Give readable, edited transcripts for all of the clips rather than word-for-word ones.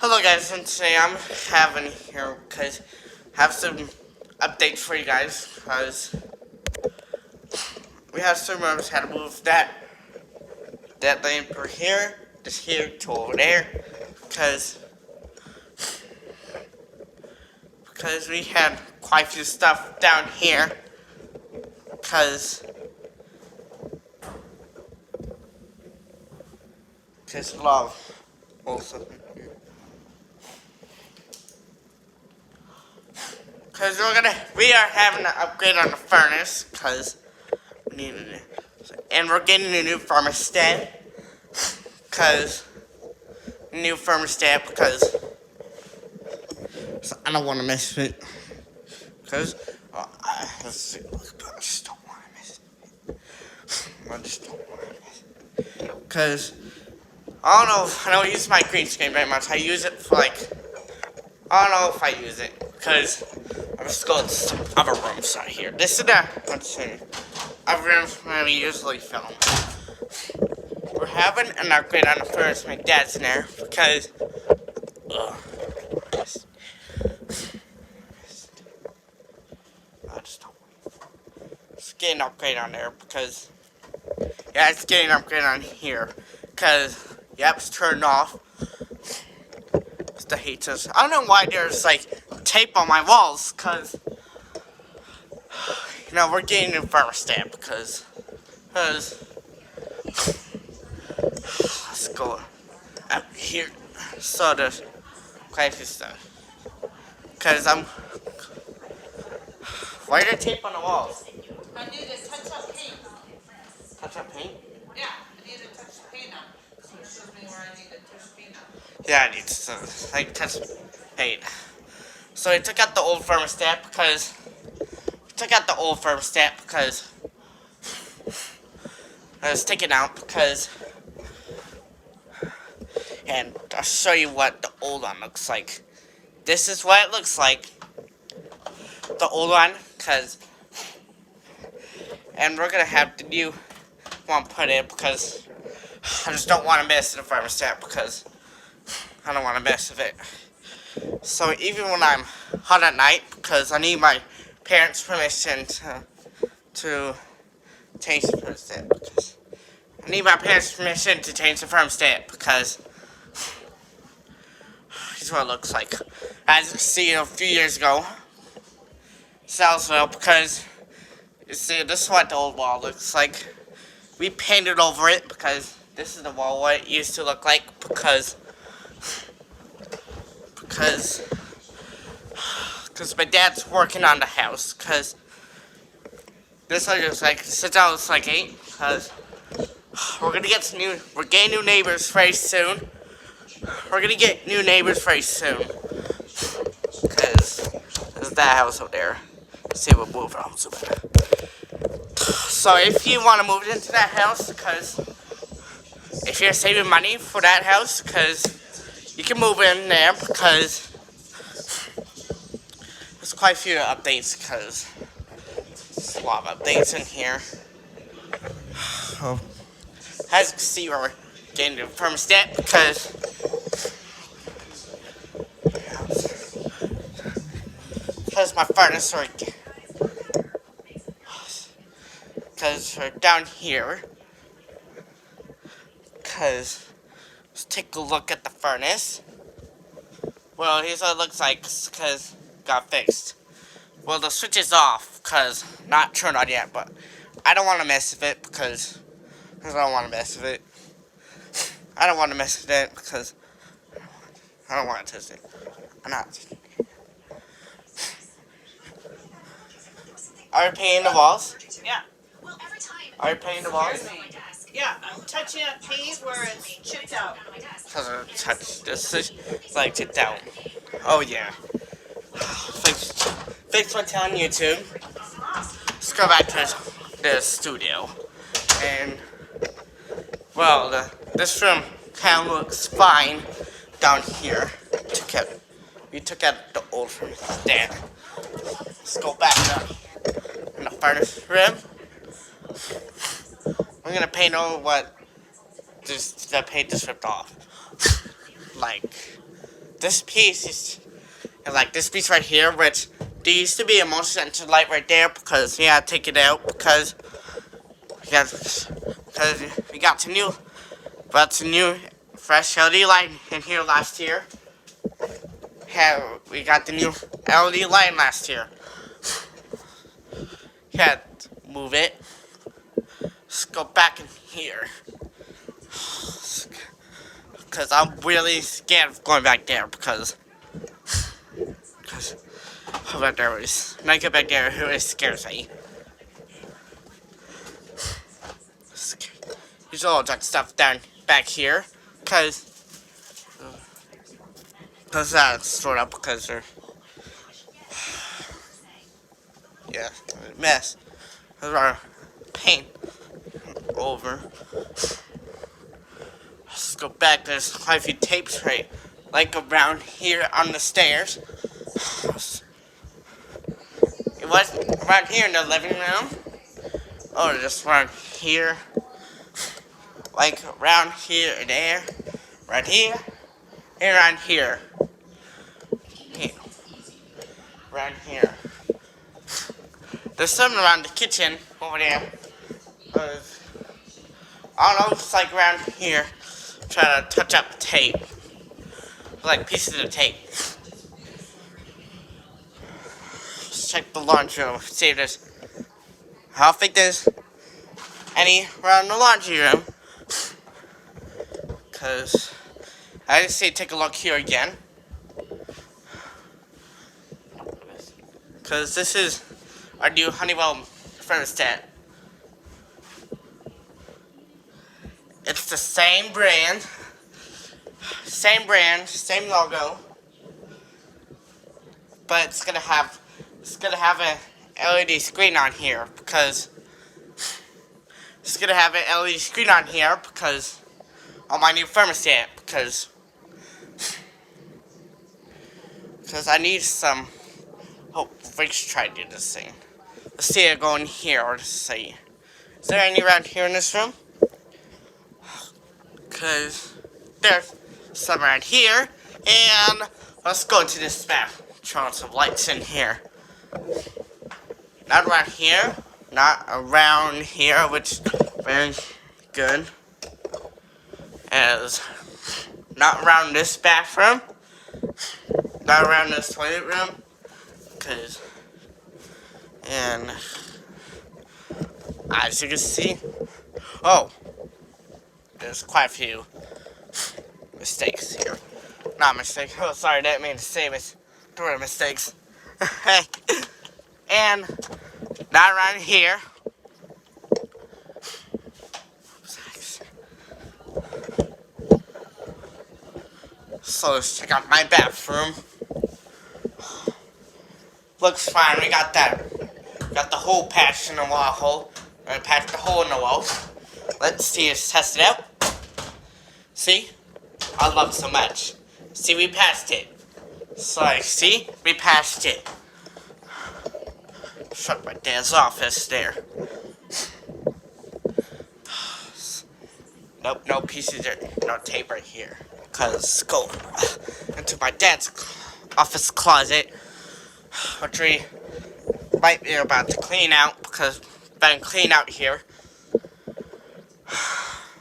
Hello guys, and today I'm having here because I have some updates for you guys because we have some rooms had to move that lamp from here, this here to over there because we had quite a few stuff down here because a lot of also. Because we are having an upgrade on the furnace, and we're getting a new thermostat, because I don't want to mess with it, because, I just don't want to mess with it, because, I don't use my green screen very much. I use it for, I don't know if I use it, because I'm just going to some other rooms out here. This is the other rooms where we usually film. We're having an upgrade on the furnace. My dad's in there, because, I just don't want it. It's getting an upgrade on there, because, yeah, it's getting an upgrade on here, because, yep, it's turned off. The heaters. I don't know why there's tape on my walls, because we're getting a thermostat because let's go up here. So there's quite a few stuff because why are there tape on the walls? I need to touch up paint. Touch up paint? Yeah, I need to touch the paint up. So it shows me where I need to touch paint up. Yeah, I need to touch paint. So I took out the old thermostat because I was taken out because, and I'll show you what the old one looks like. This is what it looks like, the old one, and we're gonna have the new one put in because I just don't want to mess with the thermostat because I don't want to mess with it. So even when I'm hot at night, because I need my parents' permission to change the thermostat, because I need my parents' permission to change the thermostat, because here's what it looks like. As you can see, a few years ago, Salesville, because you see, this is what the old wall looks like. We painted over it because this is the wall what it used to look like, because my dad's working on the house, because this looks like, since I was 8, because we're getting new neighbors very soon. We're gonna get new neighbors very soon, because there's that house over there. See, we'll move around so bad. So if you want to move into that house, because if you're saving money for that house, because you can move in there, because there's quite a few updates, because there's a lot of updates in here. As you can see, we're getting the thermostat, because my furnace, because we're down here, because let's take a look at the furnace. Well, here's what it looks like, because it got fixed. Well, the switch is off, because not turned on yet, but I don't want to mess with it, because I don't want to mess with it. I don't want to mess with it, because I don't want to touch it. I'm not touching it. Are you painting the walls? Yeah. Are you painting the walls? Yeah, I'm touching up paint where it's chipped out. Because I touch this is chipped out. Oh yeah. Thanks for telling YouTube. Let's go back to the studio. And well, this room kind of looks fine down here. We took out the old from there. Let's go back down in the furnace room. I'm gonna paint over what the paint just ripped off. this piece is like this piece right here, which there used to be a motion sensor light right there because we had to take it out because we got some new fresh LED light in here last year. We got the new LED light last year. Had to move it. Let's go back in here. Because I'm really scared of going back there because back there was, when I get back there, it really scares me. There's all that stuff down back here because that's stored up because they're a mess. There's our paint over. Let's go back. There's quite a few tapes right like around here on the stairs. It was around here in the living room. Oh, just around here. Like around here and there. Right here. And around here. Around here. There's something around the kitchen over there. I don't know, it's like around here. Trying to touch up tape. Like pieces of tape. Let's check the laundry room. See if there's. I don't think there's any around the laundry room. Because I just say take a look here again. Because this is our new Honeywell thermostat. It's the same brand, same logo, but it's gonna have a LED screen on here because on my new thermostat because I need some. Oh, let's try to do this thing. Let's see it go in here or see. Is there any around here in this room? Because there's some around here. And let's go to this bathroom. Turn on some lights in here. Not around here. Not around here, which is very good. As not around this bathroom. Not around this toilet room. And as you can see, oh, there's quite a few mistakes here. Not mistakes. Oh, sorry, didn't mean to say there were mistakes. And not around here. So let's check out my bathroom. Looks fine. We got the hole patched in the wall hole. I patched the hole in the wall. Let's see, let's test it out. See? I love it so much. See, we passed it. Sorry, see? We passed it. Shut my dad's office there. Nope, no pieces or no tape right here. Cause go into my dad's office closet, which we might be about to clean out because it's been clean out here.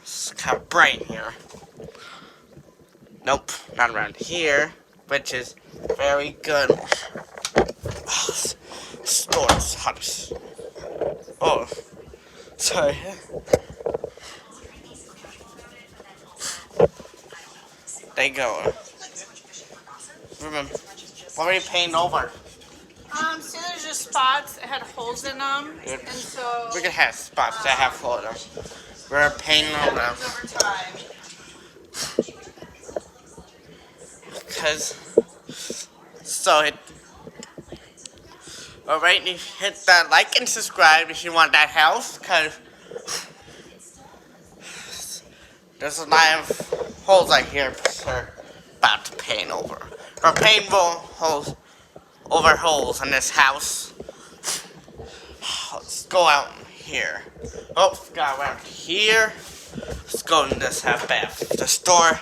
It's kind of bright here. Nope, not around here, which is very good. Stores, hot. Oh, sorry. They go. Remember, what are you painting over? See, there's just spots that had holes in them, and so We're gonna have spots that have holes in them. We're painting over them. over time. Because, so it. Alright, you hit that like and subscribe if you want that house, because there's a lot of holes right here we're about to paint over. We're painting holes over holes in this house. Let's go out here. Oh, got around here. Let's go in this half bath. The store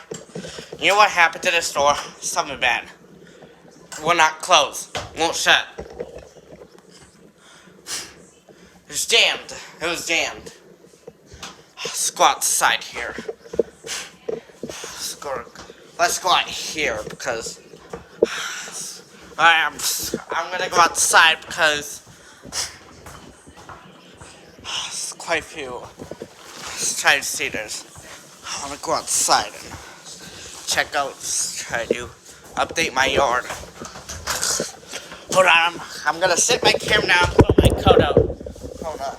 You know what happened to the store? Something bad. Will not close. Won't shut. It's jammed. It was jammed. Let's go outside here. Let's go out here because I'm gonna go outside because there's quite a few. Let's try to see this. I wanna go outside and check out. Try to update my yard. Hold on, I'm gonna sit my camera down and put my coat out. Hold on.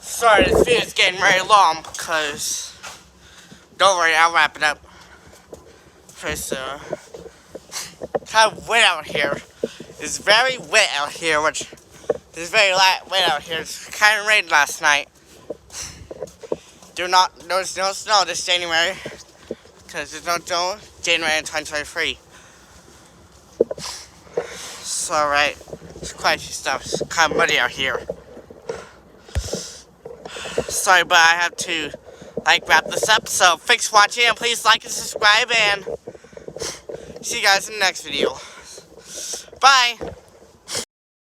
Sorry, this video is getting very long because, don't worry, I'll wrap it up. First, kind of wet out here. It's very wet out here, which is very wet out here. It's kind of rained last night. There's no snow this January because there's no snow January in 2023. So, right, there's quite a few stuff. It's kind of muddy out here. Sorry, but I have to wrap this up. So thanks for watching, and please like and subscribe, and see you guys in the next video. Bye.